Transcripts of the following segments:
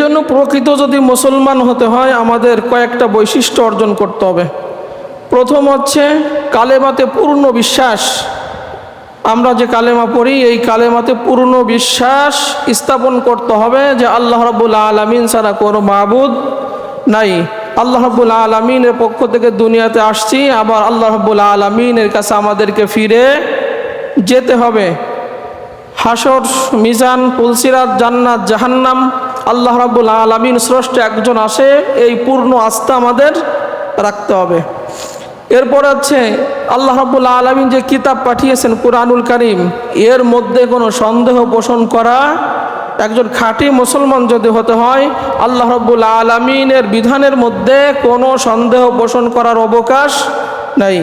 জন্য প্রকৃত যদি মুসলমান হতে হয় আমাদের কয়েকটা বৈশিষ্ট্য অর্জন করতে হবে। প্রথম হচ্ছে কালেমাতে পূর্ণ বিশ্বাস। আমরা যে কালেমা পড়ি এই কালেমাতে পূর্ণ বিশ্বাস স্থাপন করতে হবে যে আল্লাহ রাব্বুল আলামিন ছাড়া কোনো মাবুদ নাই। আল্লাহ রাব্বুল আলামিনের পক্ষ থেকে দুনিয়াতে আসছি, আবার আল্লাহ রাব্বুল আলামিনের কাছে আমাদেরকে ফিরে যেতে হবে। হাসর, মিজান, পুলসিরাত, জান্নাত, জাহান্নাম, আল্লাহ রাব্বুল আলামিন স্রষ্টা একজন আসে, এই পূর্ণ আস্থা আমাদের রাখতে হবে। এরপর হচ্ছে আল্লাহ রাব্বুল আলামিন যে কিতাব পাঠিয়েছেন কুরআনুল কারীম, এর মধ্যে কোনো সন্দেহ পোষণ করা, একজন খাঁটি মুসলমান যদি হতে হয় আল্লাহ রাব্বুল আলামিনের বিধানের মধ্যে কোনো সন্দেহ পোষণ করার অবকাশ নাই।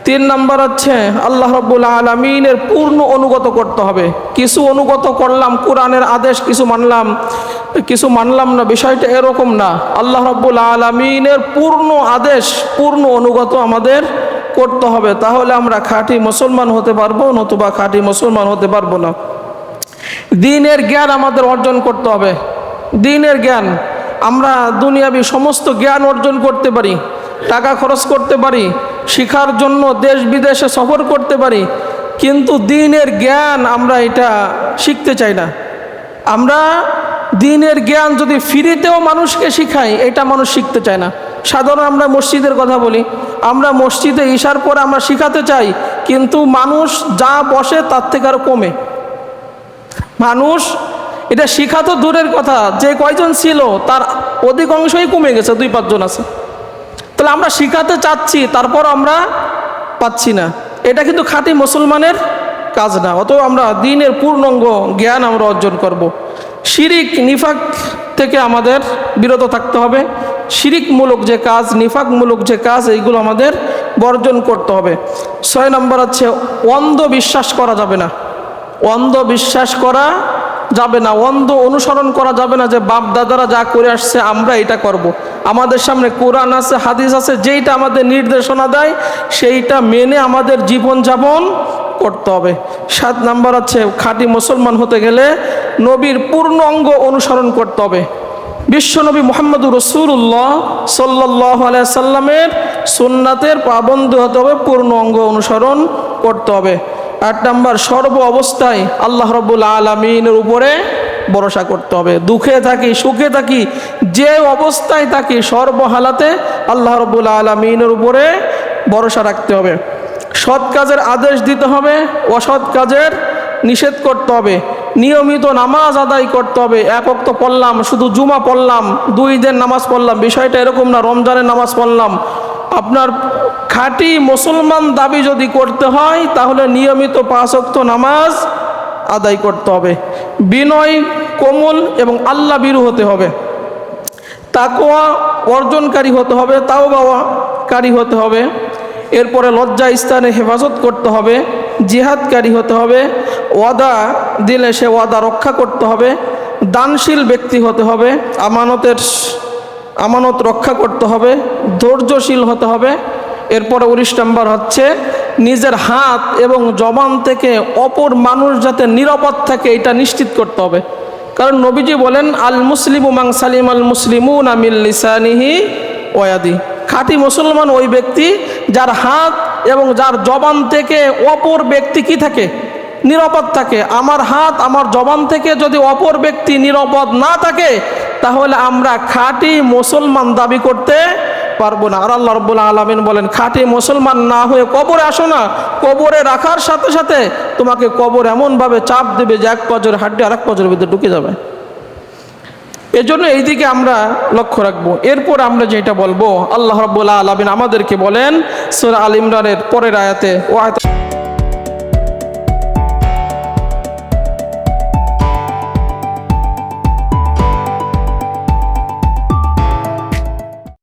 3 নম্বর হচ্ছে আল্লাহ রাব্বুল আলামিনের পূর্ণ অনুগত করতে হবে। কিছু অনুগত করলাম কোরআনের আদেশ, কিছু মানলাম না, বিষয়টা এরকম না। আল্লাহ রাব্বুল আলামিনের পূর্ণ আদেশ, পূর্ণ অনুগত আমাদের করতে হবে, তাহলে আমরা খাঁটি মুসলমান হতে পারবো, নতুবা খাঁটি মুসলমান হতে পারবো না। দ্বীনের জ্ঞান আমাদের অর্জন করতে হবে। দ্বীনের জ্ঞান, আমরা দুনিয়াবি সমস্ত জ্ঞান অর্জন করতে পারি, টাকা খরচ করতে পারি, শিক্ষার জন্য দেশ বিদেশে সফর করতে পারি, কিন্তু দ্বীনের জ্ঞান আমরা এটা শিখতে চাই না। আমরা দ্বীনের জ্ঞান যদি ফ্রিতেও মানুষকে শিখাই, এটা মানুষ শিখতে চায় না। সাধারণ আমরা মসজিদের কথা বলি, আমরা মসজিদে ইশার পরে আমরা শিখাতে চাই, কিন্তু মানুষ যা বসে তার থেকে আরও কমে। মানুষ এটা শিখা তো দূরের কথা, যে কয়জন ছিল তার অধিকাংশই কমে গেছে, 2-5 জন আছে। তাহলে আমরা শিখাতে চাচ্ছি, তারপর আমরা পাচ্ছি না, এটা কিন্তু খাঁটি মুসলমানের কাজ না। অত আমরা দ্বীনের পূর্ণাঙ্গ জ্ঞান আমরা অর্জন করব। শিরিক নিফাক থেকে আমাদের বিরত থাকতে হবে। শিরিকমূলক যে কাজ, নিফাকমূলক যে কাজ, এইগুলো আমাদের বর্জন করতে হবে। 6 নম্বর হচ্ছে অন্ধ বিশ্বাস করা যাবে না। অন্ধ বিশ্বাস করা যাবে না, অন্ধ অনুসরণ করা যাবে না যে বাপ দাদারা যা করে আসছে আমরা এটা করব। আমাদের সামনে কোরআন আছে, হাদিস আছে, যেইটা আমাদের নির্দেশনা দেয় সেইটা মেনে আমাদের জীবনযাপন করতে হবে। 7 নম্বর হচ্ছে খাঁটি মুসলমান হতে গেলে নবীর পূর্ণ অঙ্গ অনুসরণ করতে হবে। বিশ্বনবী মুহাম্মদুর রাসূলুল্লাহ সাল্লাল্লাহু আলাইহি সাল্লামের সুন্নাতের পাবন্দ হতে হবে, পূর্ণ অঙ্গ অনুসরণ করতে হবে। 8 নম্বর সর্ব অবস্থায় আল্লাহ রাব্বুল আলামিনের উপরে ভরসা করতে হবে। দুঃখে থাকি, সুখে থাকি, যে অবস্থায় থাকি, সর্বহালাতে আল্লাহ রাব্বুল আলামিনের উপরে ভরসা রাখতে হবে। সৎ কাজের আদেশ দিতে হবে, অসৎ কাজের নিষেধ করতে হবে। নিয়মিত নামাজ আদায় করতে হবে। 1 ওয়াক্ত পড়লাম, শুধু জুমা পড়লাম, 2 দিন নামাজ পড়লাম, বিষয়টা এরকম না। রমজানের নামাজ পড়লাম। আপনার খাঁটি মুসলমান দাবি যদি করতে হয় তাহলে নিয়মিত 5 ওয়াক্ত নামাজ আদায় করতে হবে। বিনয়, কোমল এবং আল্লাহ ভীরু হতে হবে। তাকওয়া অর্জনকারী হতে হবে, তাওবাকারী হতে হবে। এরপরে লজ্জা স্থানে হেফাজত করতে হবে, জিহাদকারী হতে হবে, ওয়াদা দিলে সে ওয়াদা রক্ষা করতে হবে, দানশীল ব্যক্তি হতে হবে, আমানত রক্ষা করতে হবে, ধৈর্যশীল হতে হবে। এরপরে 19 নম্বর হচ্ছে নিজের হাত এবং জবান থেকে অপর মানুষ যাতে নিরাপদ থাকে এটা নিশ্চিত করতে হবে। কারণ নবীজি বলেন আল মুসলিমু মান সালিম আল মুসলিমুনা মিন লিসানিহি ওয়া ইয়াদিহি। খাঁটি মুসলমান ওই ব্যক্তি যার হাত এবং যার জবান থেকে অপর ব্যক্তি কি থাকে, নিরাপদ থাকে। আমার হাত, আমার জবান থেকে যদি অপর ব্যক্তি নিরাপদ না থাকে তাহলে আমরা খাঁটি মুসলমান দাবি করতে পারবো না। আর আল্লাহ রাব্বুল আলামিন বলেন খাঁটি মুসলমান না হয়ে কবরে আসো না, কবরে রাখার সাথে সাথে তোমাকে কবর এমনভাবে চাপ দেবে যে 1 পাঁজরের হাড্ডি আর 1 পাঁজরের ভিতরে ঢুকে যাবে। এজন্য এই দিকে আমরা লক্ষ্য রাখবো। এরপর আমরা যেটা বলবো, আল্লাহ রাব্বুল আলামিন আমাদেরকে বলেন সূরা আল ইমরানের পরের আয়াতে,